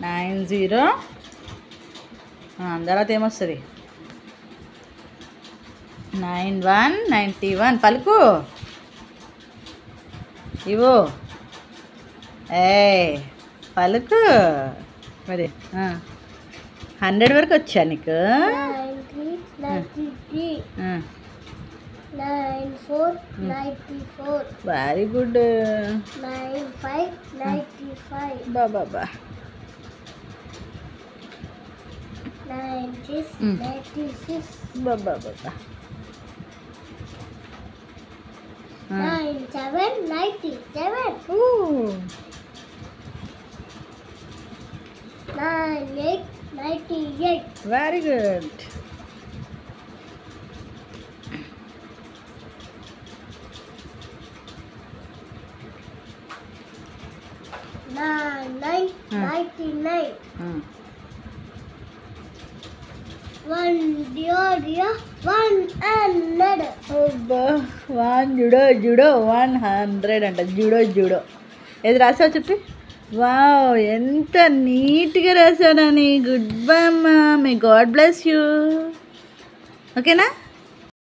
90 తర్వాత ఏమొస్తుంది? 91 పలుకు ఇవో ఏ పలుకు మరి 100 వరకు వచ్చా నీకు? 94 వెరీ గుడ్. 95 బాబా 96 బాబా 97 98 వెరీ గుడ్. 99 100 అబ్బా 100 అంట. జుడో ఏది రాసావు చెప్పి? వావ్, ఎంత నీట్గా రాసావు నాని. గుడ్ బై అమ్మా. May God bless you. ఓకేనా?